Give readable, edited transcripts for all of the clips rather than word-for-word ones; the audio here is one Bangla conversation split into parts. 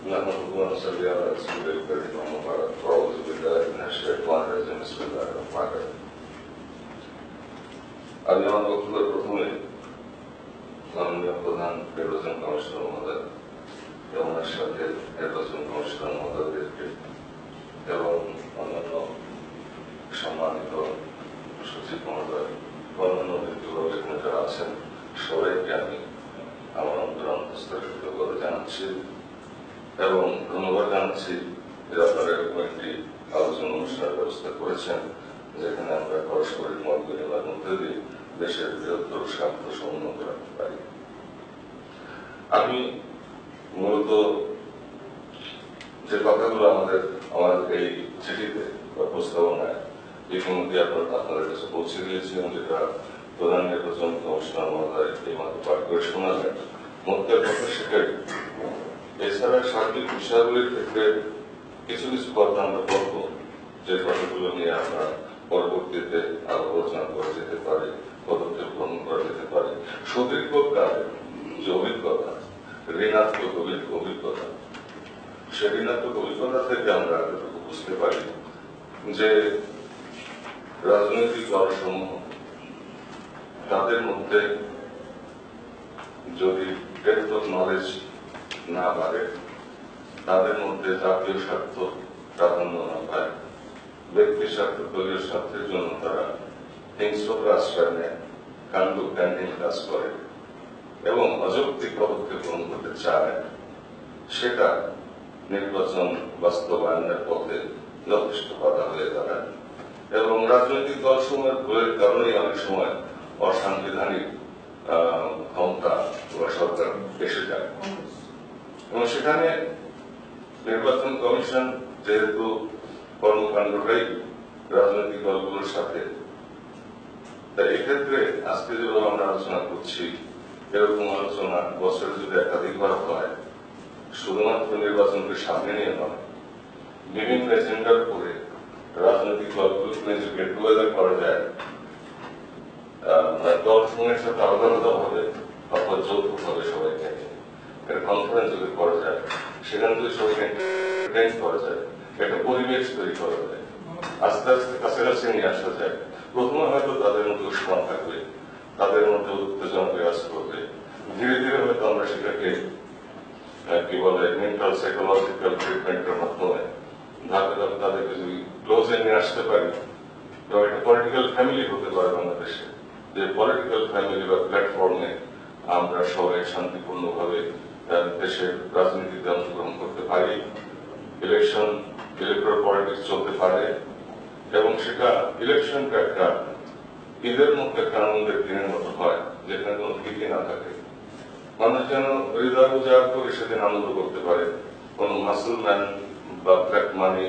نحمده ونصلي على رسول الكريم أما بعد فأعوذ بالله من الشيطان الرجيم بسم الله الرحمن الرحيم আমি আমার বক্তব্যের প্রথমে মাননীয় প্রধান নির্বাচন কমিশনার মহোদয় এবং ওনার সাথে নির্বাচন কমিশনার মহোদয়দেরকে এবং অন্যান্য সম্মানিত সচিব মহোদয় অন্যান্য ব্যক্তিবর্গ এখানে যারা আছেন সবাইকে আমি আমার অন্তরস্থ কৃতজ্ঞতা জানাচ্ছি এবং ধন্যবাদ জানাচ্ছি যে আপনারা এরকম একটি আলোচনা অনুষ্ঠানের ব্যবস্থা করেছেন যেখানে আমরা পারস্পরিক মত বিনিময়ের মধ্যে দিয়ে দেশের বৃহত্তর স্বার্থ সমুন্নত রাখতে পারি। আমি মূলত যে কথাগুলো আমার এই চিঠিতে বা প্রস্তাবনায় ইতিমধ্যে আপনাদের কাছে পৌঁছে দিয়েছি এবং যেটা প্রধান নির্বাচন কমিশনার মহোদয় এই মাত্র পাঠ করে শোনালেন মধ্যে কথা সেটাই। এছাড়া সার্বিক বিষয়গুলির ক্ষেত্রে কিছু কিছু কথা আমরা বলবো যে কথাগুলো নিয়ে আমরা পরবর্তীতে আরো আলোচনা করা যেতে পারে, পদক্ষেপ গ্রহণ করা যেতে পারে। সুদীর্ঘকালের যে অভিজ্ঞতা, ঋণাত্মক অভিজ্ঞতা, সে ঋণাত্মক অভিজ্ঞতা থেকে আমরা বুঝতে পারি যে রাজনৈতিক দলসমূহ তাদের মধ্যে যদি ডেপথ অফ নলেজ না পারে, তাদের মধ্যে জাতীয় স্বার্থ প্রাধান্য না পায়, ব্যক্তি স্বার্থ দলীয় স্বার্থের জন্য তারা হিংস্র আশ্রয় নেয়, কাণ্ডজ্ঞানহীন কাজ করে এবং অযৌক্তিক পদক্ষেপ গ্রহণ করতে চায়, সেটা নির্বাচন বাস্তবায়নের পথে যথেষ্ট বাধা হয়ে দাঁড়ায় এবং রাজনৈতিক দলসমূহের ভুলের কারণেই অনেক সময় অসাংবিধানিক ক্ষমতা বা সরকার এসে যায় এবং সেখানে নির্বাচন কমিশন যেহেতু কর্মকাণ্ডটাই রাজনৈতিক দলগুলোর সাথে, তাই এক্ষেত্রে আজকে যেভাবে আমরা আলোচনা করছি এরকম আলোচনা বছরে যদি একাধিকবার হয়, শুধুমাত্র নির্বাচনকে সামনে নিয়ে নয়, বিভিন্ন এজেন্ডার উপরে রাজনৈতিক দলগুলোকে যে গেট টুগেদার করা যায়, দল সমূহের সাথে আলাদা আলাদা ভাবে অথবা যৌথ ভাবে সবাইকে একটা কনফারেন্স যদি করা যায়, সেখানে যদি সবাইকে এন্টারটেইন করা যায়, একটা পরিবেশ তৈরি করা যায়, আস্তে আস্তে কাছাকাছি নিয়ে আসা যায়। প্রথমে হয়তো তাদের মধ্যে উষ্মা থাকবে, তাদের মধ্যে উত্তেজনা বিরাজ করবে, ধীরে ধীরে হয়তো আমরা সেটাকে কি বলে মেন্টাল সাইকোলজিক্যাল ট্রিটমেন্টের মাধ্যমে ধাপে ধাপে তাদেরকে যদি ক্লোজে নিয়ে আসতে পারি, তো একটা পলিটিক্যাল ফ্যামিলি হতে পারে বাংলাদেশে, যে পলিটিক্যাল ফ্যামিলি বা প্ল্যাটফর্মে আমরা সবাই শান্তিপূর্ণভাবে দেশের রাজনীতিতে অংশগ্রহণ করতে পারি, ইলেকট্রাল পলিটিক্স চলতে পারে এবং সেটা ইলেকশনটা একটা ঈদের মধ্যে একটা আনন্দের দিনের মতো হয়, যেখানে কোনো ভীতি না থাকে, মানুষ যেন হৃদয় উজাড় করে সেদিন আনন্দ করতে পারে। কোন মাসলম্যান বা ব্ল্যাক মানি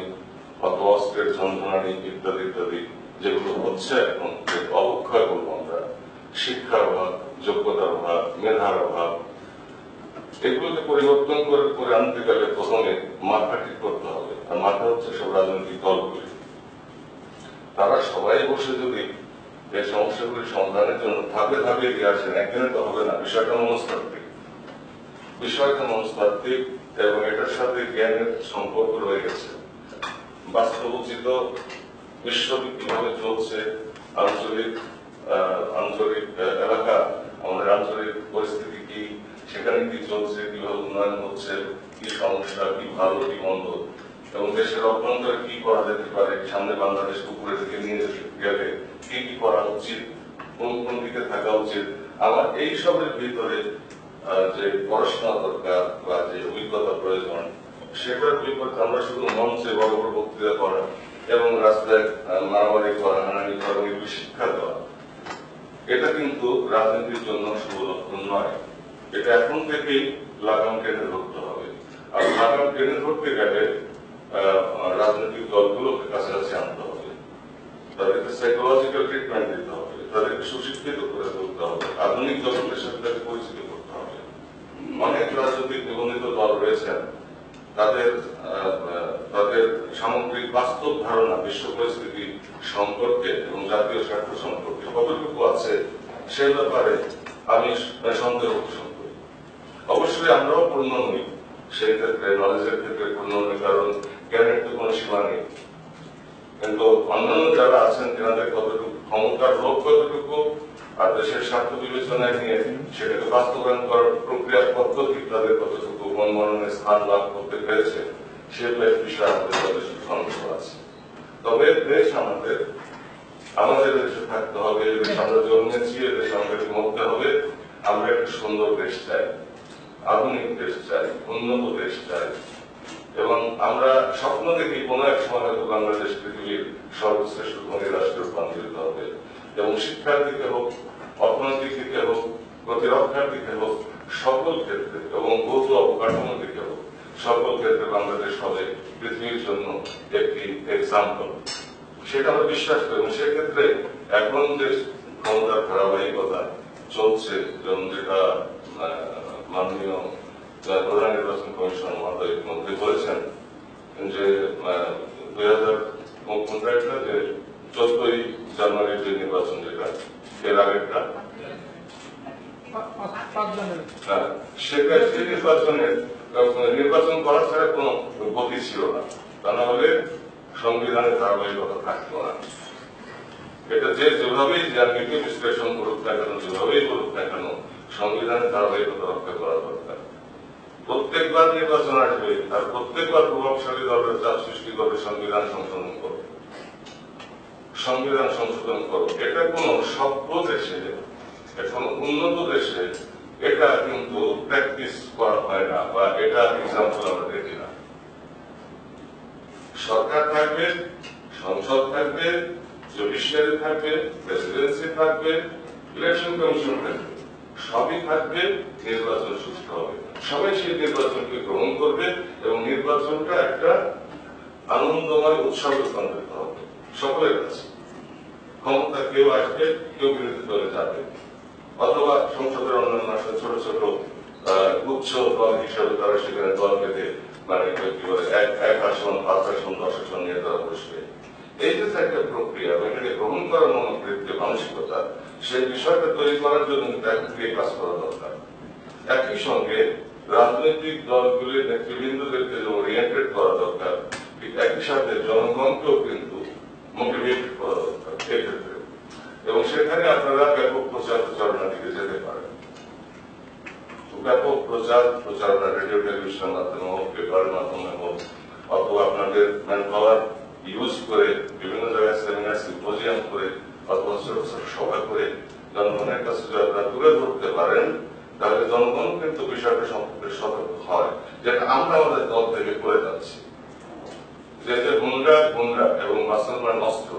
অথবা অস্ত্রের ঝঞ্ঝনানি ইত্যাদি ইত্যাদি যেগুলো হচ্ছে এখন, যে অবক্ষয় বলবো আমরা, শিক্ষার অভাব, যোগ্যতার অভাব, মেধার অভাব, এগুলোকে পরিবর্তন করে আনতে গেলে প্রথমে মাথা ঠিক করতে হবে। আর মাথা হচ্ছে সব রাজনৈতিক দলগুলি। তারা সবাই বসে যদি এই সমস্যাগুলি সমাধানের জন্য ধাপে ধাপে এগিয়ে আসেন, একদিনে তো হবে না। বিষয়টা মনস্তাত্ত্বিক এবং এটার সাথে জ্ঞানের সম্পর্ক রয়ে গেছে। বাস্তবোচিত বিশ্বব্যাপী কিভাবে চলছে, আঞ্চলিক এলাকা, আমাদের আঞ্চলিক পরিস্থিতি কি, সেখানে কি চলছে, কিভাবে উন্নয়ন হচ্ছে, কি সমস্যা, কি ভালো কি মন্দ, এবং দেশের অভ্যন্তরে কি করা যেতে পারে, সামনে বাংলাদেশ উপরের দিকে নিয়ে গেলে কি কি করা উচিত, কোন কোন দিকে থাকা উচিত। আমার এই সবের ভিতরে যে পড়াশোনা দরকার বা যে অভিজ্ঞতা প্রয়োজন, সেটার বিপরীতে আমরা শুধু মঞ্চে বড় বড় বক্তৃতা করা এবং রাস্তায় মারামারি করা, হানাহানি করা, এগুলি শিক্ষা দেওয়া, এটা কিন্তু রাজনীতির জন্য শুভ লক্ষণ নয়। এটা এখন থেকেই লাগাম টেনে ধরতে হবে। আর লাগাম টেনে ধরতে গেলে রাজনৈতিক দলগুলোকে কাছাকাছি আনতে হবে, তাদেরকে সাইকোলজিক্যাল ট্রিটমেন্ট দিতে হবে, তাদেরকে সুশিক্ষিত করে তুলতে হবে, আধুনিক জগতের সাথে তাকে পরিচিত করতে হবে। অনেক রাজনৈতিক নিবন্ধিত দল রয়েছেন, তাদের সামগ্রিক বাস্তব ধারণা বিশ্ব পরিস্থিতি সম্পর্কে এবং জাতীয় স্বার্থ সম্পর্কে কতটুকু আছে সে ব্যাপারে আমি সন্দেহ পোষণ করি। অবশ্যই আমরাও পূর্ণ নই, সেই ক্ষেত্রে নলেজের ক্ষেত্রে পূর্ণ, কারণ জ্ঞানের তো কোনো সীমা নেই। কিন্তু অন্যান্য যারা আছেন তেনাদের কতটুকু ক্ষমতার লোক কতটুকু আর দেশের স্বার্থ বিবেচনায় নিয়ে সেটাকে বাস্তবায়ন করার প্রক্রিয়া পদ্ধতি তাদের কতটুকু মনমননে স্থান লাভ করতে পেরেছে সে বিষয়ে আমাদের যথেষ্ট সন্দেহ আছে। তবে দেশ আমাদের দেশে থাকতে হবে, দেশ আমরা জন্মেছি, দেশ আমাদেরকে মরতে হবে। আমরা একটা সুন্দর দেশ চাই, আধুনিক দেশ চাই, উন্নত দেশ চাই, এবং আমরা স্বপ্ন দেখি কোন এক সময় হয়তো বাংলাদেশ পৃথিবীর সর্বশ্রেষ্ঠ ধনী রাষ্ট্রে রূপান্তরিত হবে, এবং শিক্ষার দিকে হোক, অর্থনৈতিক দিকে হোক, প্রতিরক্ষার দিকে হোক, সকল ক্ষেত্রে, এবং বহু অবকাঠামোর দিকে হোক, সকল ক্ষেত্রে বাংলাদেশ হবে পৃথিবীর জন্য একটি এক্সাম্পল। সেটা আমরা বিশ্বাস করি, এবং সেক্ষেত্রে এখন যে ক্ষমতার ধারাবাহিকতা চলছে, যেমন যেটা মাননীয় প্রধান নির্বাচন কমিশন মহোদয় মধ্যে বলেছেন যে 14ই জানুয়ারির যে নির্বাচন, যেটা এর আগেরটা, সেটা সেই নির্বাচন করা ছাড়া কোন গতি ছিল না, তা না হলে সংবিধানের ধারাবাহিকতা থাকতো না। এটা যে যেভাবেই জ্ঞানকে বিশ্লেষণ করুক না কেন, যেভাবেই করুক না কেন, সংবিধানের ধারাবাহিকতা রক্ষা করা দরকার। প্রত্যেকবার নির্বাচন আসবে আর প্রত্যেকবার প্রভাবশালী দলের চাপ সৃষ্টি করবে সংবিধান সংশোধন করো, সংবিধান সংশোধন করো। এটা কোন সভ্য দেশে, এখন উন্নত দেশে এটা কিন্তু প্র্যাকটিস করা হয় না, বা এটা এক্সাম্পল আমরা দেখি না। সরকার থাকবে, সংসদ থাকবে, জুডিশিয়ারি থাকবে, প্রেসিডেন্সি থাকবে, ইলেকশন কমিশন থাকবে, সবই থাকবে, নির্বাচন সুস্থ হবে, সবাই সেই নির্বাচনকে গ্রহণ করবে, এবং নির্বাচনটা একটা আনন্দময় উৎসবে রূপান্তরিত হবে সকলের কাছে। ক্ষমতা কেউ আসবে, কেউ বিরোধী দলে যাবে, অথবা সংসদের অন্যান্য ছোট ছোট গুচ্ছ দল হিসাবে তারা সেখানে দল বেঁধে, মানে এক আসন, 5 আসন, 10 আসন নিয়ে তারা বসবে। এই যে একটা প্রক্রিয়া, এটাকে গ্রহণ করার মনোবৃত্তি, মানসিকতা, সেই বিষয়টা তৈরি করার জন্য একত্রে কাজ করা দরকার। একই সঙ্গে রাজনৈতিক দলগুলির নেতৃবৃন্দদেরকে ওরিয়েন্টেড করা দরকার, ঠিক একই সাথে জনগণকেও কিন্তু মোটিভেট করা দরকার এক্ষেত্রে, এবং সেখানে আপনারা ব্যাপক প্রচার প্রচারণা দিকে যেতে পারেন। ব্যাপক প্রচারণা রেডিও টেলিভিশনের মাধ্যমে হোক, পেপারের মাধ্যমে হোক, অথবা আপনাদের ম্যান পাওয়ার ইউজ করে বিভিন্ন জায়গায় সেমিনার, সিম্পোজিয়াম করে, অথবা ছোট ছোট সভা করে জনগণের কাছে যদি আপনারা তুলে ধরতে পারেন, তাহলে জনগণ কিন্তু বিষয়টা সম্পর্কে সতর্ক হয়, যেটা আমরা আমাদের দল থেকে করে যাচ্ছি। যে গুন্ডা এবং মুসলমান অস্ত্র,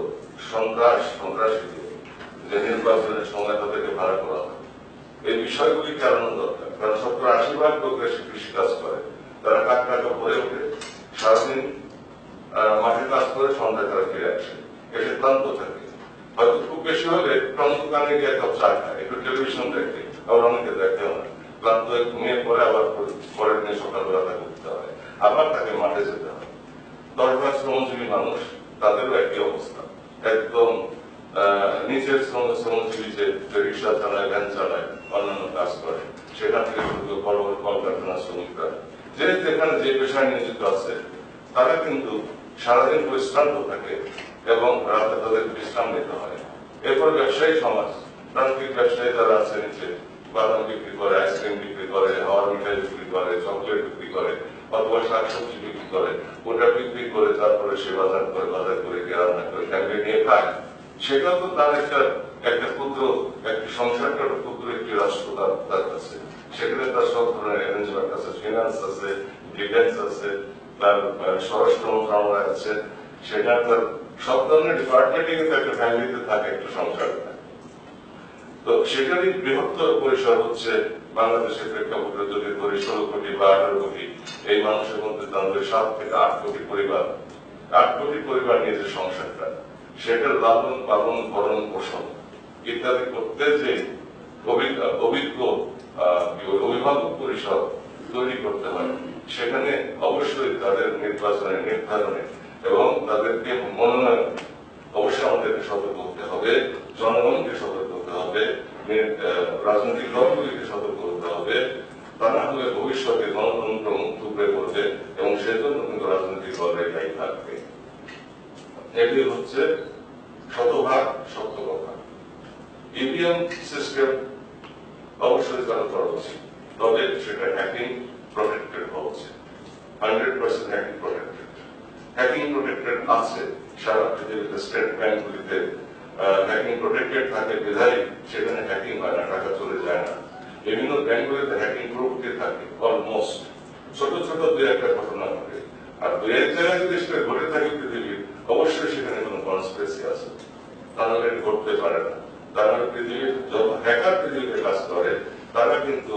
সন্ত্রাসী যে নির্বাচনের সময় তাদেরকে ভাড়া করা হয়, এই বিষয়গুলি কারণ দরকার। কারণ 70-80% লোক দেশে কৃষিকাজ করে, তারা টাকা ভরে ওঠে, সারাদিন মাঠে কাজ করে, সন্ধ্যায় তারা ফিরে আসে, এসে ক্লান্ত থাকে, হয়তো খুব বেশি হলে ক্লান্ত কানে গিয়ে এক কাপ চা খায়, একটু টেলিভিশন দেখে, আবার অনেকে দেখেও না, ক্লান্ত হয়ে ঘুমিয়ে পরে আবার পরের দিন সকালবেলা তাকে উঠতে হয়, আবার তাকে মাঠে যেতে হয়। 10 ভাগ শ্রমজীবী মানুষ, তাদেরও একই অবস্থা, একদম নিচের শ্রমজীবী যে রিক্সা চালায়, ভ্যান চালায়, অন্যান্য কাজ করে, সেখান থেকে বড় বড় কলকারখানা শ্রমিকরা যে যেখানে যে পেশায় নিয়োজিত আছে, তারা কিন্তু সারাদিন পরিশ্রান্ত থাকে, এবং রাতে তাদের বিশ্রাম নিতে হয়। এরপর ব্যবসায়ী সমাজ, প্রান্তিক ব্যবসায়ী যারা আছে নিচে, বাদাম বিক্রি করে, আইসক্রিম বিক্রি করে, হাওয়ার মিঠাই বিক্রি করে, চকলেট বিক্রি করে, অথবা শাকসবজি বিক্রি করে, ওটা বিক্রি করে তারপরে সে বাজার করে রান্না করে ফ্যামিলি নিয়ে খায়। সেটাও তো তার একটা ক্ষুদ্র একটি সংসারটা ক্ষুদ্র একটি রাষ্ট্র তার কাছে। সেখানে তার সব ধরনের অ্যারেঞ্জমেন্ট আছে, ফিনান্স আছে, ডিফেন্স আছে, তার স্বরাষ্ট্র মন্ত্রণালয় আছে, সেটা তার সব ধরনের ডিপার্টমেন্টে কিন্তু একটা ফ্যামিলিতে থাকে, একটা সংসার থাকে। তো সেটারই বৃহত্তর পরিসর হচ্ছে বাংলাদেশের প্রেক্ষাপটে যদি ধরি 16 কোটি বা 18 কোটি, এই মানুষের মধ্যে তাদের 7 থেকে 8 কোটি পরিবার, 8 কোটি পরিবার নিয়ে যে সংসারটা, সেটার লালন পালন, ভরণ পোষণ ইত্যাদি করতে যে অভিজ্ঞ অভিভাবক পরিষদ তৈরি করতে হয়, সেখানে অবশ্যই তাদের নির্বাচনে, নির্ধারণে এবং তাদেরকে মনোনয়ন অবশ্যই আমাদেরকে সতর্ক হতে হবে, জনগণকে সতর্ক হতে হবে, রাজনৈতিক দলগুলিকে সতর্ক হতে হবে, তা না হলে ভবিষ্যতে গণতন্ত্র মুখ থুবড়ে পড়বে এবং সেজন্য কিন্তু রাজনৈতিক দল এটাই থাকবে। এটি হচ্ছে শতভাগ সত্য কথা। ইভিএম সিস্টেম অবশ্যই চালু করা উচিত, তবে সেটা হ্যাকিং প্রোটেক্টেড হওয়া উচিত, 100% হ্যাকিং প্রোটেক্টেড। হ্যাকিং প্রোটেক্টেড আছে সারা পৃথিবীতে, স্টেট ব্যাংকগুলিতে হ্যাকিং প্রোটেক্টেড থাকে বিধায় সেখানে হ্যাকিং হয় না, টাকা চলে যায় না। বিভিন্ন ব্যাংকগুলিতে হ্যাকিং প্রুফটি থাকে অলমোস্ট, ছোট ছোট দু একটা ঘটনা ঘটে। আর দু এক জায়গায় যদি সেটা ঘটে থাকে পৃথিবীর, অবশ্যই সেখানে কোনো কনস্পিরেসি আছে, তাহলে এটা ঘটতে পারে না। তারা পৃথিবীর যত হ্যাকার পৃথিবীতে কাজ করে তারা কিন্তু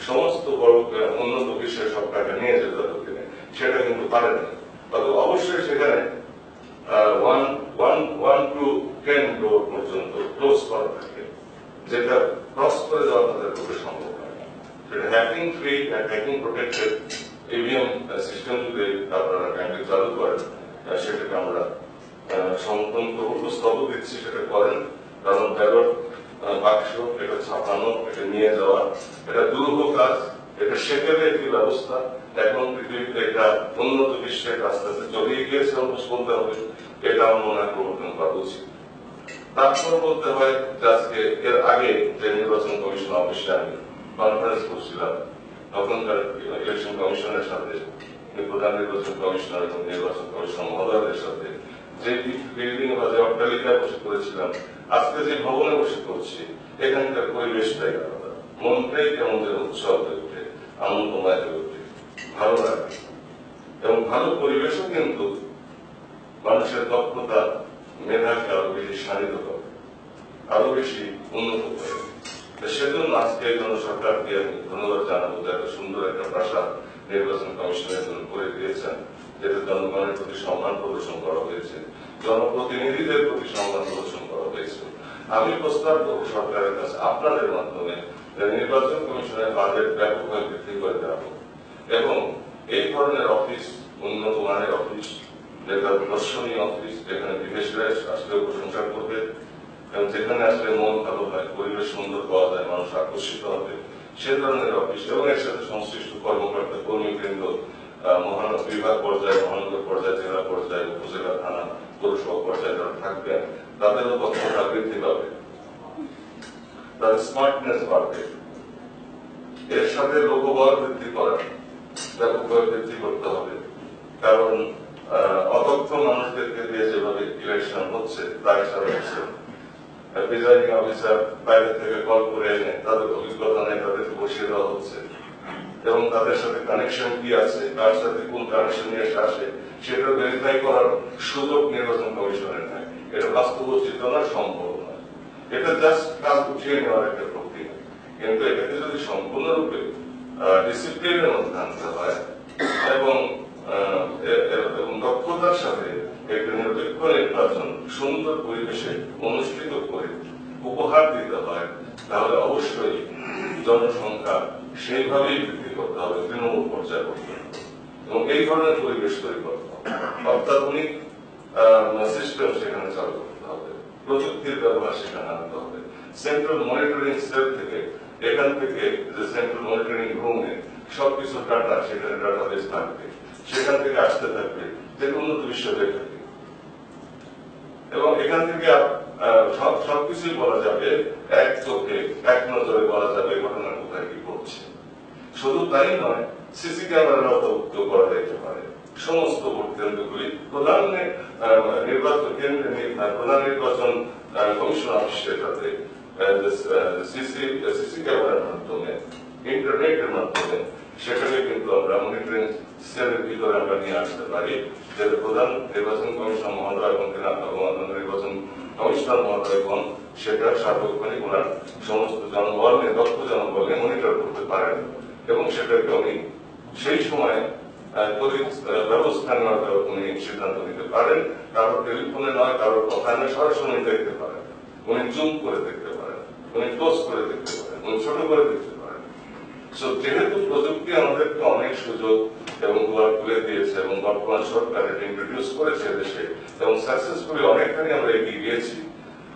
সমস্ত বড় উন্নত বিশ্বের সব টাকা নিয়ে যেতে ততদিনে সেটা কিন্তু পারে না। তবে অবশ্যই সেখানে 1 to 10 ডোর পর্যন্ত ক্লোজ করা থাকে, যেটা ক্রস করে যাওয়া তাদের পক্ষে সম্ভব হয় না। সেটা hacking free, hacking protected EVM system যদি আপনারা ব্যাংকে চালু করেন, সেটাকে আমরা সম্পূর্ণ উপস্থাপন দিচ্ছি, সেটা করেন। কারণ ব্যালট বাক্স এটা ছাপানো, এটা নিয়ে যাওয়া, এটা দুরূহ কাজ, এটা সেকেলে একটি ব্যবস্থা। এখন পৃথিবীতে এটা উন্নত বিশ্বের আস্তে আস্তে চলিয়ে গিয়েছে, বলতে হবে এটা আমার মনে হয় প্রবর্তন করা উচিত। তারপর বলতে হয় যে আজকে এর আগে যে নির্বাচন কমিশন অফিসে আমি কনফারেন্স করছিলাম, তখনকার ইলেকশন কমিশনের সাথে, প্রধান নির্বাচন কমিশনার এবং নির্বাচন কমিশন মহোদয়দের সাথে যে বিল্ডিং বা যে অট্টালিকায় বসে করেছিলাম, আজকে যে ভবনে বসে করছি, এখানকার পরিবেশটাই আলাদা। মনটাই কেমন যেন উৎসব হয়ে ওঠে, আনন্দময় হয়ে ওঠে, ভালো লাগে। এবং ভালো পরিবেশও কিন্তু মানুষের দক্ষতা, মেধাকে আরো বেশি শানিত করে, আরো বেশি উন্নত করে। সেজন্য আজকে জনসরকারকে আমি ধন্যবাদ জানাবো যে এত সুন্দর একটা প্রাসাদ নির্বাচন কমিশনের জন্য করে দিয়েছেন, যেটা জনগণের প্রতি সম্মান প্রদর্শন করা হয়েছে, জনপ্রতিনিধিদের প্রতি সম্মান প্রদর্শন করা হয়েছে। আমি প্রস্তাব করব সরকারের কাছে আপনাদের মাধ্যমে নির্বাচন কমিশনের বাজেট ব্যাপকভাবে বৃদ্ধি করে দেওয়া হোক এবং এই ধরনের অফিস, উন্নত মানের অফিস, যেটা দর্শনীয় অফিস, যেখানে বিদেশিরা আসলেও প্রশংসা করবে এবং যেখানে আসলে মন ভালো হয়, পরিবেশ সুন্দর পাওয়া যায়, মানুষ আকর্ষিত হবে, সে ধরনের অফিস এবং এর সাথে সংশ্লিষ্ট কর্মকর্তা কর্মীবৃন্দ মহানগর বিভাগ পর্যায়ে, মহানগর পর্যায়ে, জেলা পর্যায়ে, উপজেলা, থানা, পৌরসভা পর্যায়ে যারা থাকবেন, তাদেরও দক্ষতা বৃদ্ধি পাবে, তাদের স্মার্টনেস বাড়বে। এর সাথে লোকবল বৃদ্ধি করা, ব্যাপকভাবে বৃদ্ধি করতে হবে। কারণ অদক্ষ মানুষদেরকে দিয়ে যেভাবে ইলেকশন হচ্ছে, প্রায় সারা বছর প্রিজাইডিং অফিসার বাইরে থেকে কল করে এনে তাদের অভিজ্ঞতা নেই, তাদেরকে বসিয়ে দেওয়া হচ্ছে এবং তাদের সাথে কানেকশন কি আছে, কার সাথে কোন কানেকশন নিয়ে আসে, সেটা ভেরিফাই করার সুযোগ নির্বাচন কমিশনের নাই। এটা বাস্তবচিত না, সম্ভব নয়। এটা জাস্ট কাজ উঠিয়ে নেওয়ার একটা প্রক্রিয়া, কিন্তু এটাকে যদি সম্পূর্ণরূপে ডিসিপ্লিনের মধ্যে আনতে হয় এবং দক্ষতার সাথে একটা নিরপেক্ষ নির্বাচন সুন্দর পরিবেশে অনুষ্ঠিত করে উপহার দিতে হয়, তাহলে অবশ্যই জনসংখ্যা সেইভাবেই বৃদ্ধি করতে হবে, তৃণমূল পর্যায়ে করতে হবে এবং এই ধরনের পরিবেশ তৈরি করতে হবে। অত্যাধুনিক সিস্টেম সেখানে চালু করতে হবে, প্রযুক্তির ব্যবহার সেখানে আনতে হবে। সেন্ট্রাল মনিটরিং সেল থেকে, এখান থেকে যে সেন্ট্রাল মনিটরিং রুমে সবকিছু ডাটা, সেখানে ডাটাবেস থাকবে, সেখান থেকে আসতে থাকবে যে উন্নত বিশ্ব হয়ে থাকে এবং এখান থেকে সবকিছুই বলা যাবে, এক চোখে এক নজরে বলা যাবে ঘটনা কোথায় কি ঘটছে। শুধু তাই নয়, সিসি ক্যামেরার অন্তর্ভুক্ত করা যেতে পারে সমস্ত ভোট কেন্দ্রগুলি। প্রধান নির্বাচন কেন্দ্রে, প্রধান নির্বাচন কমিশন অফিসের সাথে সিসি ক্যামেরার মাধ্যমে, ইন্টারনেটের মাধ্যমে সেটাকে কিন্তু আমরা মনিটরিং সেলের ভিতরে আমরা নিয়ে আসতে পারি, যাতে প্রধান নির্বাচন কমিশন মহোদয় এবং নির্বাচন কমিশনার মহোদয়গণ সেটা সার্বক্ষণিক ওনার সমস্ত জনবল নিয়ে, দক্ষ জনবল নিয়ে মনিটর করতে পারেন এবং সেটাকে উনি সেই সময় ব্যবস্থা নেওয়ার উনি সিদ্ধান্ত নিতে পারেন। কারোর টেলিফোনে নয়, কারোর কথা নয়, সরাসরি দেখতে পারেন, উনি জুম করে দেখতে পারেন, উনি ক্লোজ করে দেখতে পারেন, উনি ছোট করে দেখতে পারেন। যেহেতু প্রযুক্তি আমাদেরকে অনেক সুযোগ এবং দুয়ার খুলে দিয়েছে এবং বর্তমান সরকার এটা ইন্ট্রোডিউস করেছে দেশে এবং সাকসেসফুলি অনেকখানি আমরা এগিয়ে গিয়েছি,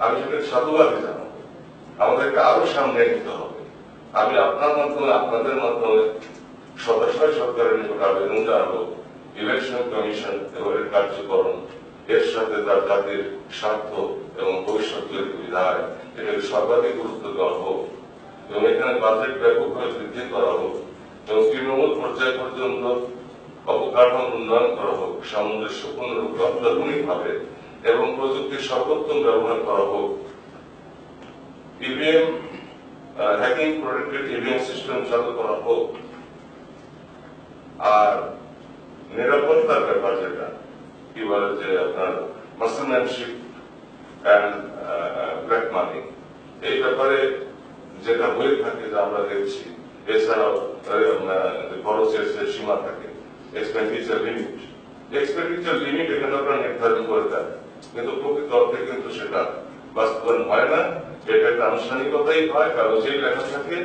আমি সেটা সাধুবাদ জানাবো। আমাদেরকে আরো সামনে নিতে হবে, আমি আপনার মাধ্যমে আপনাদের মাধ্যমে সদস্য সরকারের নিকট আবেদন জানাবো ইলেকশন কমিশন এবং এর কার্যকরণ এর সাথে তার জাতির স্বার্থ এবং ভবিষ্যৎ সুবিধায় এটাকে সর্বাধিক গুরুত্ব দেওয়া হোক এবং এখানে বাজেট ব্যাপকভাবে বৃদ্ধি করা হোক এবং তৃণমূল পর্যায় পর্যন্ত অবকাঠামো উন্নয়ন করা হোক, সামঞ্জস্যপূর্ণ অত্যাধুনিকভাবে এবং প্রযুক্তির সর্বোত্তম ব্যবহার করা হোক, EVM hacking protected EVM system চালু করা হোক, আর নিরাপত্তার ব্যাপার যেটা কি বলে যে আপনার মার্সেন্যারশিপ অ্যান্ড ব্ল্যাক মানি এই ব্যাপারে যেটা হয়ে থাকে যে আমরা দেখছি, এছাড়াও খরচের যে সীমা থাকে এক্সপেন্ডিচার লিমিট এখানে আপনারা নির্ধারণ করে দেন, কিন্তু প্রকৃত অর্থে কিন্তু সেটা বাস্তবায়ন হয় না। এটা একটা আনুষ্ঠানিকতাই হয়, কারণ যে লেখা থাকে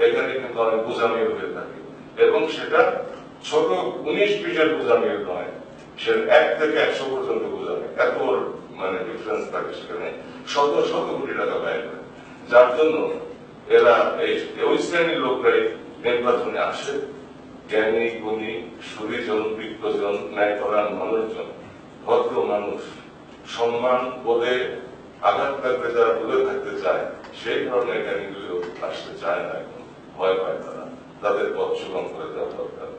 এখানে কিন্তু অনেক বোঝামিল হয়ে থাকে এবং সেটা ছোট 19-20 বোঝামিল নয়, সে 1 থেকে 100 পর্যন্ত বোঝামিল, এত মানে ডিফারেন্স থাকে সেখানে শত শত কোটি টাকা ব্যয় করে, যার জন্য এরা ওই শ্রেণীর লোকরাই নির্বাচনে আসে, জ্ঞানী গুণী সুদীজন বিজ্ঞজন ন্যায়পরায়ণ মানুষজন, ভদ্র মানুষ, সম্মান বোধে আঘাত লাগবে যারা দূরে থাকতে চায় সেই ধরনের জ্ঞানীগুলো আসতে চায় না, এখন ভয় পায় তারা, তাদের পথ সুগম করে দেওয়া দরকার।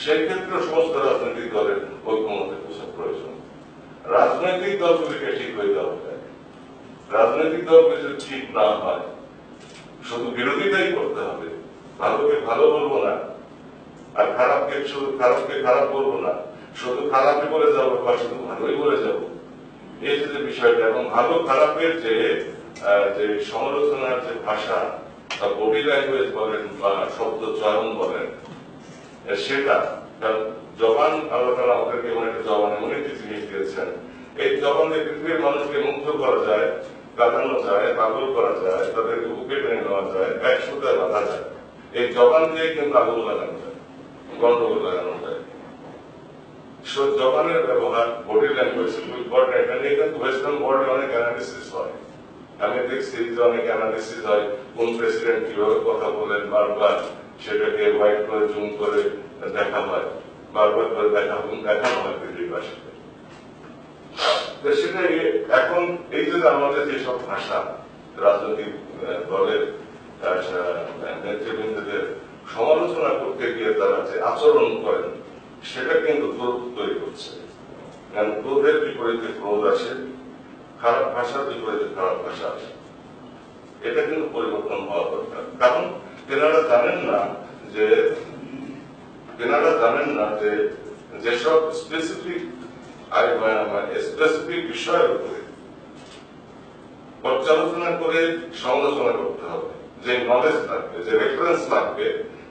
সেই ক্ষেত্রে সমস্ত রাজনৈতিক দলের ঐক্যমতে বোঝা প্রয়োজন। রাজনৈতিক দলগুলিকে ঠিক হয়ে দেওয়া যায়, রাজনৈতিক দলগুলি যদি ঠিক না হয় শুধু বিরোধিতাই করতে হবে, ভালোকে ভালো বলবো না আর খারাপকে খারাপ বলবো না, শুধু খারাপই বলে যাবো বা শুধু ভালোই বলে যাবো, এই যে বিষয়টা এবং ভালো খারাপের যে সমালোচনার যে ভাষা বা বডি ল্যাঙ্গুয়েজ বলেন বা শব্দ চয়ন বলেন, সেটা জবান আল্লাহ তাআলা আমাদেরকে এমন একটা জবান এমন একটি জিনিস দিয়েছেন, এই জবানে পৃথিবীর মানুষকে মুগ্ধ করা যায়, কাঁদানো যায়, পাগল করা যায়, তাদেরকে বুকে টেনে নেওয়া যায়, একসাথে বাঁধা যায়। এই জবান দিয়ে কিন্তু আগুন লাগানো যায়, গন্ডগোল লাগানো যায়। জবানের ব্যবহার বডি ল্যাঙ্গুয়েজ খুব ইম্পর্টেন্ট। এটা নিয়ে কিন্তু ওয়েস্টার্ন ওয়ার্ল্ডে অনেক অ্যানালিসিস হয়, আমি দেখছি যে অনেক অ্যানালিসিস হয়, কোন প্রেসিডেন্ট কিভাবে কথা বলেন, বারবার সেটাকে হোয়াইট করে জুম করে দেখা হয়, বারবার করে দেখানো হয় পৃথিবীবাসীকে। সেটা এখন এই যে আমাদের যেসব ভাষা রাজনৈতিক দলের নেতৃবৃন্দদের সমালোচনা করতে গিয়ে তারা যে আচরণ করেন সেটা কিন্তু ক্রোধ তৈরি করছে, কারণ ক্রোধের বিপরীতে ক্রোধ আসে, খারাপ ভাষার বিপরীতে খারাপ ভাষা আসে। এটা কিন্তু পরিবর্তন হওয়া দরকার, কারণ তেনারা জানেন না যে যেসব স্পেসিফিক বিষয়ের উপরে পর্যালোচনা করে সমালোচনা করতে হবে, যে নলেজ লাগবে, যে রেফারেন্স লাগবে,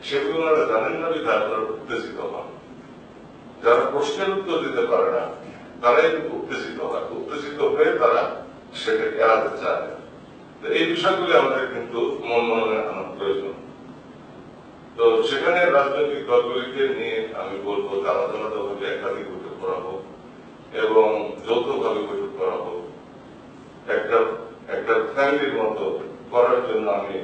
সেগুলো ওনারা জানেন না, বিধায় ওনারা উত্তেজিত হন। যারা প্রশ্নের উত্তর দিতে পারে না তারাই কিন্তু উত্তেজিত হয়, উত্তেজিত হয়ে তারা সেটাকে এড়াতে চায়। এই বিষয়গুলি আমাদের কিন্তু মনে আনা প্রয়োজন। তো সেখানে রাজনৈতিক দলগুলিকে নিয়ে আমি বলবো আলাদা আলাদা ভাবে একাধিক বৈঠক করা হোক এবং যৌথভাবে বৈঠক করা হোক, একটা ফ্যামিলির মতো করার জন্য আমি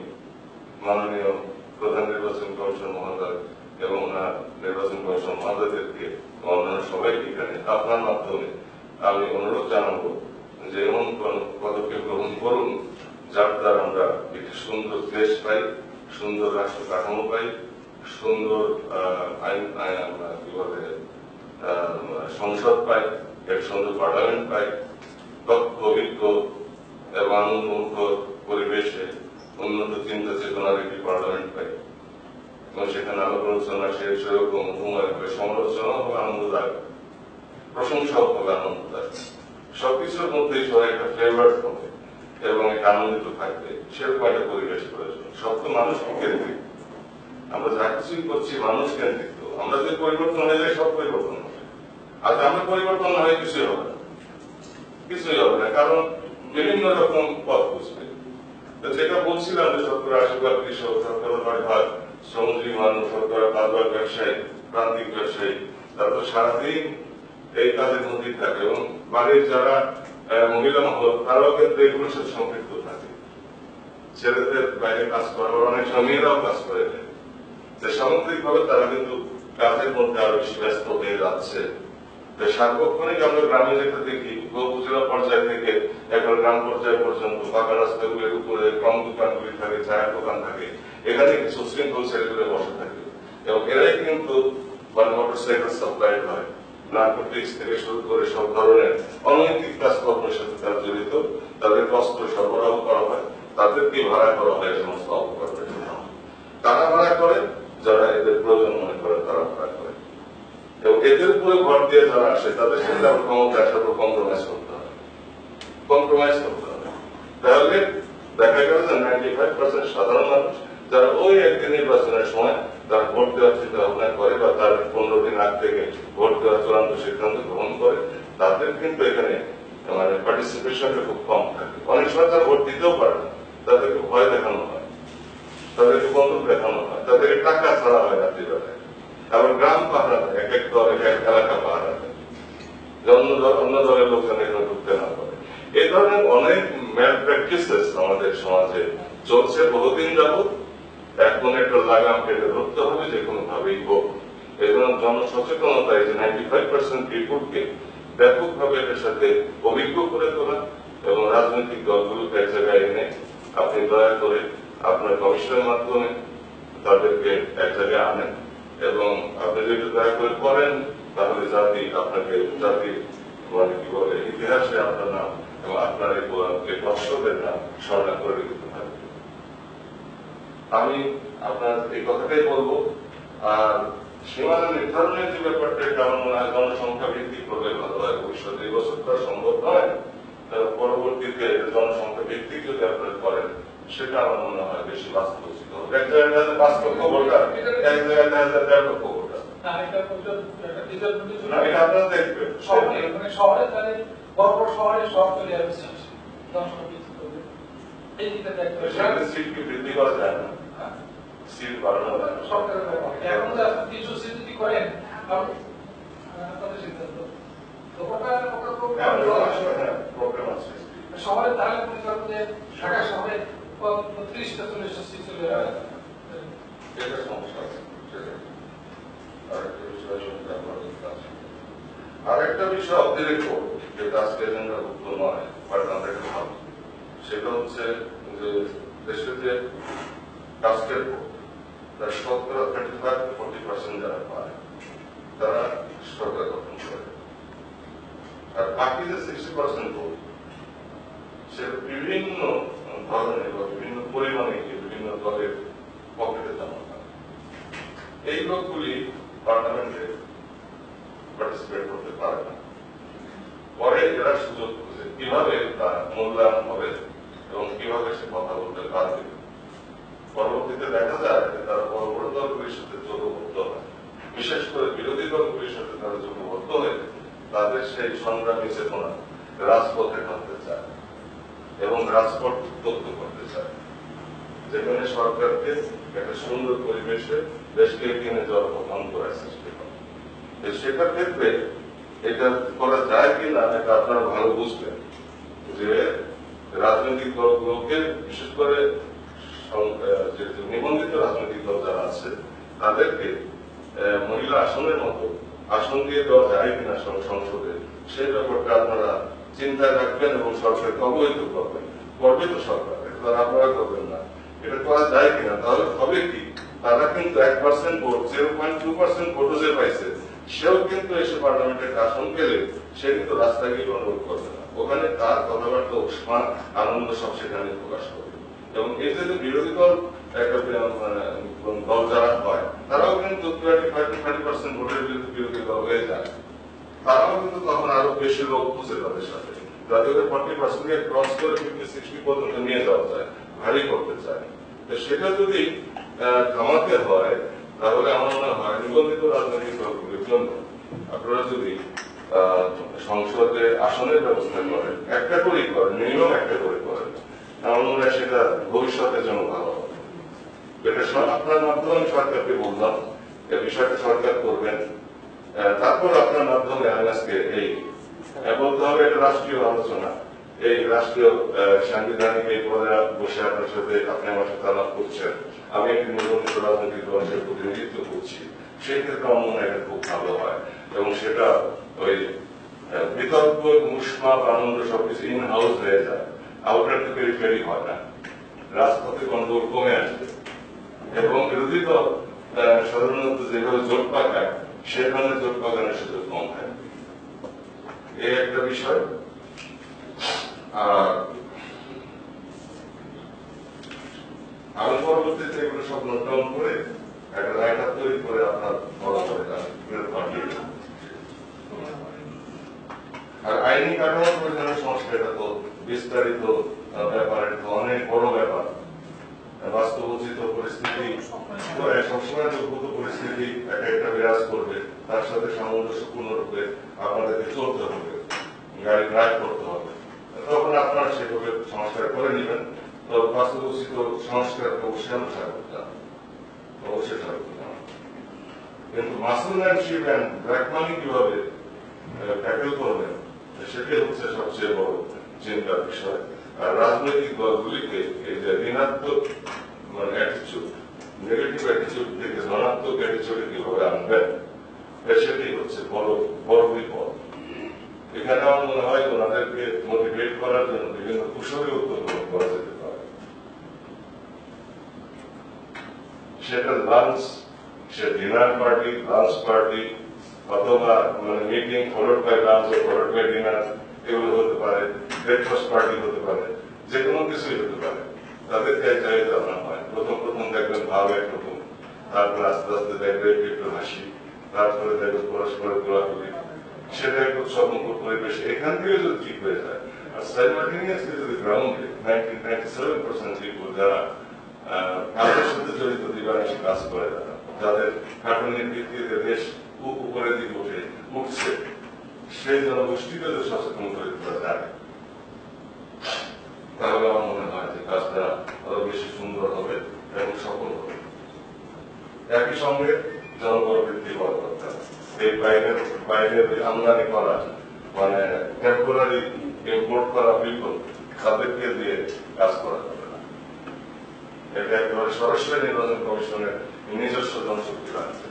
মাননীয় প্রধান নির্বাচন কমিশন মহোদয় এবং নির্বাচন কমিশন মহোদয়দেরকে অন্যান্য সবাইকে এখানে আপনার মাধ্যমে আমি অনুরোধ জানাবো যে এমন কোন পদক্ষেপ গ্রহণ করুন যার দ্বারা আমরা একটি সুন্দর দেশ পাই, সুন্দর রাষ্ট্র কাঠামো পাই, সুন্দর আইন কি বলে সংসদ পাই, এক সুন্দর পার্লামেন্ট পাই, দক্ষ অভিজ্ঞ এবং আনন্দমুখর পরিবেশে উন্নত চিন্তা চেতনার একটি পার্লামেন্ট পাই এবং সেখানে আলোচনা সেরকম মধুময় হবে, সমালোচনা হবে আনন্দদায়ক, প্রশংসা হবে আনন্দদায়ক, সবকিছুর মধ্যেই সবাই একটা ফ্লেভার হবে এবং একটা আনন্দিত থাকবে, সেরকম একটা পরিবেশ প্রয়োজন। সব তো মানুষ কেন্দ্রিক, আমরা যা কিছুই করছি মানুষ কেন্দ্রিক। আমরা যদি পরিবর্তন হয়ে যায় সব পরিবর্তন হবে, আর আমরা পরিবর্তন না হয় কিছুই হবে না, কারণ বিভিন্ন রকম পথ বুঝবে। যেটা বলছিলাম যে 70-80% কৃষক, 70-90% শ্রমজীবী মানুষ, 70-5% ব্যবসায়ী, প্রান্তিক ব্যবসায়ী, তারা তো সারাদিন এই কাজের মধ্যেই থাকে এবং বাড়ির যারা মহিলা মহল তারাও কিন্তু এগুলোর সাথে সম্পৃক্ত থাকে। ছেলেদের বাইরে কাজ করে, অনেক সময় মেয়েরাও কাজ করে নেয়। যে সামগ্রিক ভাবে তারা কিন্তু কাজের মধ্যে আরো বেশি ব্যস্ত হয়ে যাচ্ছে। সার্বক্ষণিক আমরা গ্রামে যেটা দেখি, উপজেলা পর্যায় থেকে এখন গ্রাম পর্যায় পর্যন্ত পাকা রাস্তাগুলোর উপরে কম দোকানগুলি থাকে, চায়ের দোকান থাকে, এখানে কিছু শৃঙ্খল ছেলেগুলো বসে থাকে এবং এরাই কিন্তু মোটরসাইকেল সাপ্লাই হয়, নার্কোটিক্স থেকে শুরু করে সব ধরনের অনৈতিক কাজকর্মের সাথে তারা জড়িত। তাদেরকে অস্ত্র সরবরাহ করা হয়, তাদেরকে ভাড়া করা হয় এই সমস্ত অপকর্মের জন্য। তারা ভাড়া করে, যারা এদের প্রয়োজন মনে করে তারা ভাড়া করে, এবং এদের উপরে ভর দিয়ে যারা আসে তাদের সাথে আমার ক্ষমতার সাথে কম্প্রোমাইজ করতে হবে, কম্প্রোমাইজ করতে হবে। তাহলে দেখা গেল যে 95% সাধারণ মানুষ যারা ওই একটি নির্বাচনের সময় তারা ভোট দেওয়ার চিন্তা ভাবনা করে বা তার 15 দিন আগ থেকে ভোট দেওয়ার চূড়ান্ত সিদ্ধান্ত গ্রহণ করে, তাদের কিন্তু এখানে মানে পার্টিসিপেশনটা খুব কম থাকে। অনেক সময় তারা ভোট দিতেও পারে না, তাদেরকে ভয় দেখানো হয়, তাদেরকে বন্দুক দেখানো হয়, তাদেরকে টাকা ছাড়া হয় রাত্রিবেলায়। আবার গ্রাম পাহারা দেয়, এক এক দল এক এক এলাকা পাহারা দেয়, অন্য দলের লোকজন এখানে ঢুকতে না পারে। এই ধরনের অনেক ম্যাল প্র্যাকটিসেস আমাদের সমাজে চলছে বহুদিন যাবৎ। এখন একটা লাগাম কেটে ধরতে হবে যে কোনো ভাবেই হোক। এই জন্য জনসচেতনতা, এই যে 95% পিপুলকে ব্যাপকভাবে এটার সাথে অভিজ্ঞ করে তোলা এবং রাজনৈতিক দলগুলোকে এক জায়গায় এনে আপনি দয়া করে আপনার কমিশনের মাধ্যমে তাদেরকে এক জায়গায় আনেন এবং আপনি যদি দয়া করে করেন তাহলে জাতি আপনাকে জাতি মানে কি বলে ইতিহাসে আপনার নাম এবং আপনার এই দর্শকদের নাম স্মরণ করে দিতে পারবে। আমি আপনার এই কথাটাই বলবো। আর সীমানা নির্ধারণের যে ব্যাপারটা, এটা আমার মনে হয় জনসংখ্যা ভিত্তিক করলে ভালো হয়। ভবিষ্যতে এই বছর তো সম্ভব নয়, পরবর্তীতে জনসংখ্যা ভিত্তিক যদি আপনারা করেন সেটা আমার মনে হয় বেশি বাস্তব ছিল। এক জায়গায় 5 লক্ষ ভোটার, এক জায়গায় 1,000 লক্ষ ভোটার, এটা আপনারা দেখবেন শহরে তাহলে বড় বড় শহরে সব চলে যাবে, জনসংখ্যা বৃদ্ধি করবে। এই দিকটা দেখতে সিট কি বৃদ্ধি করা যায় না, সিট বাড়ানো যায় না, সরকারের ব্যাপার। এখন যে আপনি 300 সিট যদি করেন আপনাদের সিদ্ধান্ত, তো ওটা প্রবলেম আছে শহরে। তাহলে মনে করেন যে ঢাকা শহরে 30টা 40টা সিট চলে যাবে, এটা সমস্যা আছে। আরেকটা বিষয় অতিরিক্ত যেটা আজকে এজেন্ডাভুক্ত নয়, বাট আমরা এটা ভাবি, সেটা হচ্ছে যে দেশের যে কাস্টের ভোট, তার 35-40% যারা পায় তারা সরকার গঠন করে, আর বাকি যে 60% ভোট সে বিভিন্ন ধরনের বা বিভিন্ন পরিমাণে বিভিন্ন দলের পকেটে জমা হয়। এই লোকগুলি পার্লামেন্টে পার্টিসিপেট করতে পারে না। পরে এরা সুযোগ খুঁজে কিভাবে তার মূল্যায়ন হবে এবং কিভাবে সে কথা বলতে পারবে। পরবর্তীতে দেখা যায় যে তারা বড় বড় দলগুলির সাথে জোটবদ্ধ হয়, বিশেষ করে বিরোধী দলগুলির সাথে তারা জোটবদ্ধ হয়ে তাদের সেই সংগ্রামী চেতনা রাজপথে টানতে চায় এবং রাজপথ উত্তপ্ত করতে চায়, যেখানে সরকারকে একটা সুন্দর পরিবেশে দেশকে এগিয়ে যাওয়ার প্রধান করার সৃষ্টি করে। সেটার ক্ষেত্রে এটা করা যায় কিনা এটা আপনারা ভালো বুঝবেন যে রাজনৈতিক দলগুলোকে, বিশেষ করে যে নিবন্ধিত রাজনৈতিক দল যারা আছে তাদেরকে মহিলা আসনের মতো আসন দিয়ে দেওয়া যায় কিনা সংসদে, সেই ব্যাপারটা আপনারা চিন্তায় রাখবেন এবং সরকারকে অবহিত করবেন। করবে তো সরকার, এটা আপনারা করবেন না। এটা করা যায় কিনা, তাহলে হবে কি, তারা কিন্তু 1% ভোট 0.2% ভোটও যে পাইছে সেও কিন্তু এসে পার্লামেন্টের আসন পেলে সে কিন্তু রাস্তায় গিয়ে অনুরোধ করবে না, ওখানে তার কথাবার্তা উষ্মা আনন্দ সব সেখানে প্রকাশ করবে। এবং এই যে বিরোধী দল একটা দল যারা হয় তারাও কিন্তু 25-30% ভোটের বিরুদ্ধে বিরোধী দল হয়ে যায়, তারাও কিন্তু তখন আরো বেশি লোক খুঁজে তাদের সাথে, যাতে ওদের 40% ক্রস করে 50-60 পর্যন্ত নিয়ে যাওয়া যায়, ভারী করতে চায়। সেটা যদি থামাতে হয় তাহলে আমার মনে হয় নিবন্ধিত রাজনৈতিক দলগুলির জন্য আপনারা যদি সংসদে আসনের ব্যবস্থা করেন, একটা করেই করেন, মিনিমাম একটা করে করেন, আমার মনে হয় সেটা ভবিষ্যতের জন্য ভালো হবে। এটা আপনার মাধ্যমে সরকারকে বললাম, এই বিষয়টা সরকার করবেন। তারপর আপনার মাধ্যমে আমি আজকে এই বলতে হবে এটা রাষ্ট্রীয় আলোচনা, এই রাষ্ট্রীয় সাংবিধানিক এই পদে বসে আপনার সাথে আপনি আমার সাথে আলাপ করছেন, আমি একটি নিবন্ধিত রাজনৈতিক দলের প্রতিনিধিত্ব করছি, সেই ক্ষেত্রে আমার মনে হয় এটা খুব ভালো হয়। এবং সেটা ওই বিতর্ক মুষ্মা বা আনন্দ সবকিছু ইন হাউস হয়ে যায়, আউটার টু পেরিফেরি হয় না, রাজপথে গন্ডগোল কমে আসবে। এবং বিরোধী দল সাধারণত যেভাবে জোট পাকায় সেখানে জোট পাকানোর সুযোগ কম থাকে, এই একটা বিষয়। আর আমি পরবর্তীতে এগুলো সব নোট ডাউন করে একটা রাইটার তৈরি করে আপনার বলা করে পাঠিয়ে দেব। আর আইনি কাঠামো পরিচালনার সংস্কার, এটা তো বিস্তারিত ব্যাপার, এটা তো অনেক বড় ব্যাপার। বাস্তবোচিত পরিস্থিতি সবসময় দুর্গত পরিস্থিতি একটা বিরাজ করবে, তার সাথে সামঞ্জস্যপূর্ণরূপে আপনাদেরকে চলতে হবে, গাড়ি ড্রাইভ করতে হবে, তখন আপনারা সেভাবে সংস্কার করে নেবেন। তো বাস্তবোচিত সংস্কার অবশ্যই আমি স্বাগত জানাই, অবশ্যই স্বাগত জানাই। কিন্তু মাসুলম্যানশিপ অ্যান্ড ব্ল্যাক মানি কিভাবে ট্যাকেল করবেন, সেটাই হচ্ছে সবচেয়ে বড় চিন্তার বিষয়। আর রাজনৈতিক দলগুলিকে এই যে ঋণাত্মক মানে অ্যাটিচিউড, নেগেটিভ অ্যাটিচিউড থেকে ধনাত্মক অ্যাটিচিউডে কিভাবে আনবেন, সেটাই হচ্ছে বড় বড় বিপদ। এখানে আমার মনে হয় ওনাদেরকে মোটিভেট করার জন্য বিভিন্ন কুশলী উদ্যোগ করা যেতে পারে। সেটা লাঞ্চ, সে ডিনার পার্টি, লাঞ্চ পার্টি, অথবা মানে মিটিং ফলোড বাই লাঞ্চ ও ফলোড বাই ডিনার, এগুলো হতে পারে, ব্রেকফাস্ট পার্টি হতে পারে, যে কোনো কিছুই হতে পারে। তাদেরকে এক জায়গায় জানা হয়, প্রথম প্রথম দেখবেন ভাব একরকম, তারপর আস্তে আস্তে দেখবে একটু হাসি, তারপরে দেখবে পরস্পরের গোলাগুলি, সেটা একটু উৎসবমুখর পরিবেশ। এখান থেকে যদি ঠিক হয়ে যায়, আর সাইমালটেনিয়াসলি যদি গ্রাউন্ডে 97% পিপল যারা কাজের সাথে জড়িত দিবানিশি কাজ করে, যাদের খাটুনির ভিত্তিতে দেশ উপরের দিকে উঠছে, সেই জনগোষ্ঠীকে যদি সচেতন করে দেওয়া যায়, তাহলে আমার মনে হয় যে কাজটা আরো বেশি সুন্দর হবে এবং সফল হবে। একই সঙ্গে জনবল বৃদ্ধি করা দরকার। এই বাইরের আমদানি করা মানে টেম্পোরারি ইম্পোর্ট করা পিপল, তাদেরকে দিয়ে কাজ করা যাবে না। এটা একেবারে সরাসরি নির্বাচন কমিশনের নিজস্ব জনশক্তি লাগবে।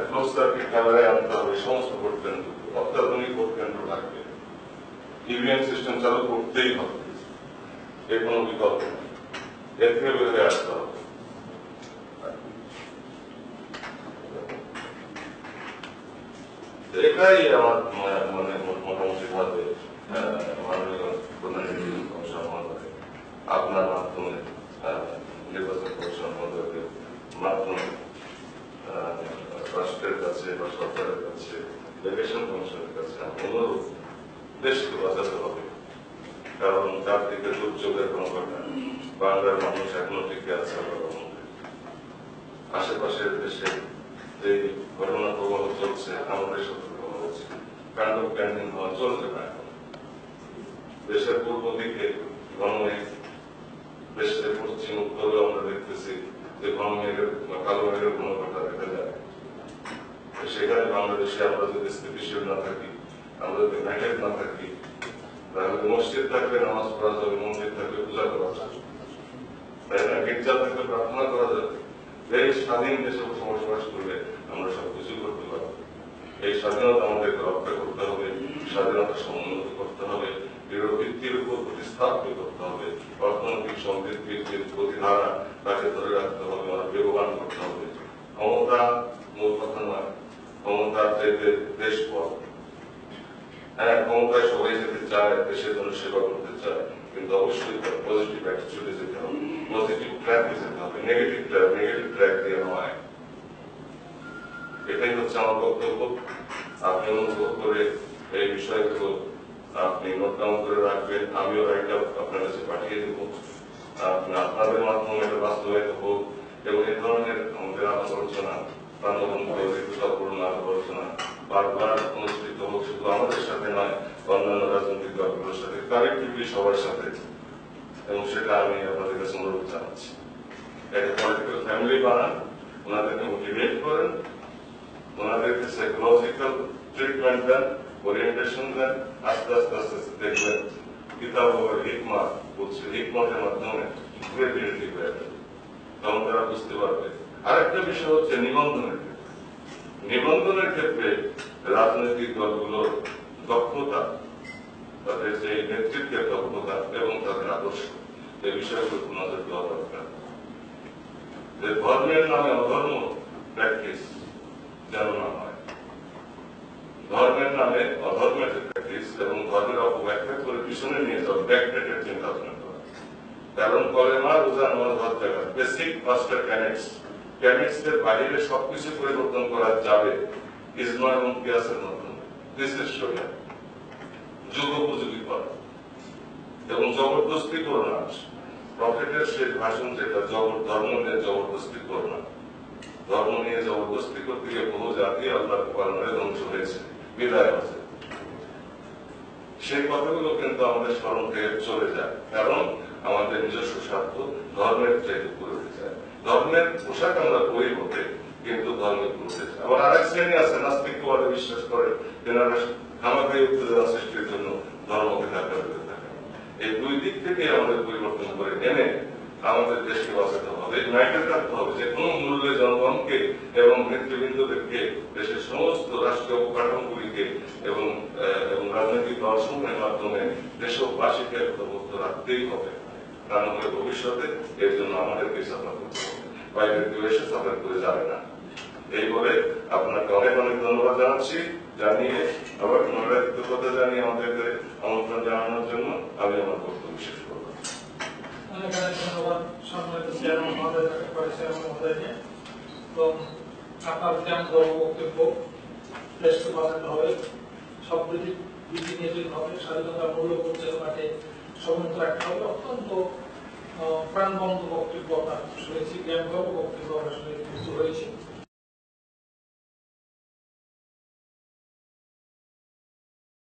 ক্লোজ সার্কিট ক্যামেরায় আনতে হবে, সমস্ত ভোট কেন্দ্র অত্যাধুনিক ভোট কেন্দ্র লাগবে, ইভিএম সিস্টেম চালু করতেই হবে, এর কোনো বিকল্প নেই, এর থেকে বেরিয়ে আসতে হবে। এটাই আমার মানে মোটামুটি ভাবে মাননীয় প্রধান নির্বাচন কমিশন মহোদয় আপনার মাধ্যমে নির্বাচন কমিশন মহোদয়ের মাধ্যমে রাষ্ট্রের কাছে বা সরকারের কাছে, ইলেকশন কমিশনের কাছে অনুরোধ, দেশকে বাঁচাতে হবে। কারণ চারদিকে দুর্যোগের কোনো ঘটনা, বাংলার মানুষ এখনো টিকে আছে আশেপাশের দেশে যে ঘটনা প্রবাহ চলছে, আমাদের সতর্ক হওয়া উচিত। কাণ্ড ক্যান্ডিং হওয়া চলবে না। দেশের পূর্ব দিকে ঘনমেঘ, দেশের পশ্চিম উত্তরে আমরা দেখতেছি যে ঘনমেঘের কালো মেঘের কোনো ঘটনা দেখা যায়। সেখানে বাংলাদেশে আমরা যদি স্থিতিশীল না থাকি, আমরা যদি ম্যাকেট না থাকি, তাহলে মসজিদ থাকলে নামাজ পড়া যাবে, মন্দির থাকলে পূজা করা যাবে, তাই না? গির্জা থাকলে প্রার্থনা করা যাবে। এই স্বাধীন দেশে বসবাস করলে আমরা সবকিছু করতে পারবো। এই স্বাধীনতা আমাদেরকে রক্ষা করতে হবে, স্বাধীনতা সমুন্নত করতে হবে, ভিত্তির উপর প্রতিস্থাপিত করতে হবে, অর্থনৈতিক সমৃদ্ধির যে প্রতিধারা তাকে ধরে রাখতে হবে, আমরা বেগবান করতে হবে। ক্ষমতা মূল কথা নয়, ক্ষমতার চাইতে দেশ পথ। হ্যাঁ, ক্ষমতায় সবাই যেতে চায়, দেশের জন্য সেবা করতে চায়, কিন্তু অবশ্যই পজিটিভ অ্যাটিটিউডে যেতে হবে, পজিটিভ ট্র্যাকে যেতে হবে, নেগেটিভ ট্র্যাক দিয়ে নয়। এটাই হচ্ছে আমার বক্তব্য। আপনি অনুভব করে এই বিষয়গুলো আপনি নোট ডাউন করে রাখবেন, আমিও একটা আপনার কাছে পাঠিয়ে দেব। আপনাদের মাধ্যমে এটা বাস্তবায়িত হোক এবং এই ধরনের আমাদের আলোচনা, প্রাণবন্ত আলোচনা বারবার অনুষ্ঠিত হোক, শুধু আমাদের সাথে নয়, অন্যান্য রাজনৈতিক দলগুলোর সাথে, কালেক্টিভলি সবার সাথে। এবং সেটা আমি আপনাদের কাছে অনুরোধ জানাচ্ছি। একটা পলিটিক্যাল ফ্যামিলি বানান, ওনাদেরকে মোটিভেট করেন, ওনাদেরকে সাইকোলজিক্যাল ট্রিটমেন্ট দেন, ওরিয়েন্টেশন দেন, আস্তে আস্তে আস্তে আস্তে দেখবেন কিতাব ও হিকমা বলছে, হিকমতের মাধ্যমে ক্রিয়েটিভিটি হয়ে যাবে, তখন তারা বুঝতে পারবে। আরেকটা বিষয় হচ্ছে নিবন্ধনের ক্ষেত্রে। নিবন্ধনের ক্ষেত্রে রাজনৈতিক দলগুলোর দক্ষতা, তাদের যে নেতৃত্বের দক্ষতা এবং তাদের আদর্শ, এই বিষয়গুলো নজর দেওয়া দরকার। যে ধর্মের নামে অধর্ম প্র্যাকটিস যেন না হয়, ধর্মের নামে অধর্মের প্র্যাকটিস এবং ধর্মের অপব্যাখ্যা করে পিছনে নিয়ে যাওয়া ব্যাকডেটেড চিন্তা ভাবনা করা। কারণ কলেমা, রোজা, নামাজ, হজ, যাকাত বেসিক পাঁচটা ক্যানেটসদের বাইরে সবকিছু পরিবর্তন করা যাবে ইজমা এবং কিয়াসের মাধ্যমে। দিস ইজ শরিয়া। যুগোপযোগী করা এবং জবরদস্তি করো না। প্রফেটের শেষ ভাষণ যেটা, ধর্ম নিয়ে জবরদস্তি করো না। ধর্ম নিয়ে জবরদস্তি করতে গিয়ে বহু জাতি আল্লাহর কোরআনে ধ্বংস হয়েছে, বিদায় হয়েছে। সেই কথাগুলো কিন্তু আমাদের স্মরণ থেকে চলে যায়, কারণ আমাদের নিজস্ব স্বার্থ ধর্মের চাইতে করে যায়। ধর্মের পোশাক আমরা পরি বটে, কিন্তু ধর্মের পুরুষে যায়। আবার আরেক শ্রেণী আছে নাস্তিকবাদে বিশ্বাস করে, তেনারা খামাখাই উত্তেজনা সৃষ্টির জন্য ধর্মকে ধাক্কা দিতে থাকে। এই দুই দিক থেকে আমাদের পরিবর্তন করে এনে আমাদের দেশকে বাঁচাতে হবে, ইউনাইটেড রাখতে হবে, যে কোনো মূল্যে জনগণকে এবং নেতৃবৃন্দদেরকে, দেশের সমস্ত রাষ্ট্রীয় অবকাঠামোগুলিকে এবং রাজনৈতিক দলসমূহের মাধ্যমে দেশবাসীকে একতাবদ্ধ রাখতেই হবে। তা নাহলে ভবিষ্যতে এর জন্য আমাদেরকে সাফার করতে হবে, বাইরের কেউ এসে সাফার করে যাবে না। এই বলে আপনাকে অনেক অনেক ধন্যবাদ জানাচ্ছি। জানিয়ে আবার পুনরায় কৃতজ্ঞতা জানিয়ে আমাদেরকে আমন্ত্রণ জানানোর জন্য আমি আমার বক্তব্য শেষ করব। অনেক অনেক ধন্যবাদ সম্মানিত চেয়ারম্যান মহোদয়, মহোদয়কে। তো আপনার জ্ঞান বক্তব্য দেশকে বাঁচাতে হবে, সব দিকে নিয়ে যেতে হবে, স্বাধীনতার মূল্যবোধ চেতনাকে সমুন্নত রাখতে হবে। অত্যন্ত প্রাণবন্ত বক্তব্য আপনার শুনেছি, জ্ঞানগর্ভ বক্তব্য আমরা শুনে হয়েছে।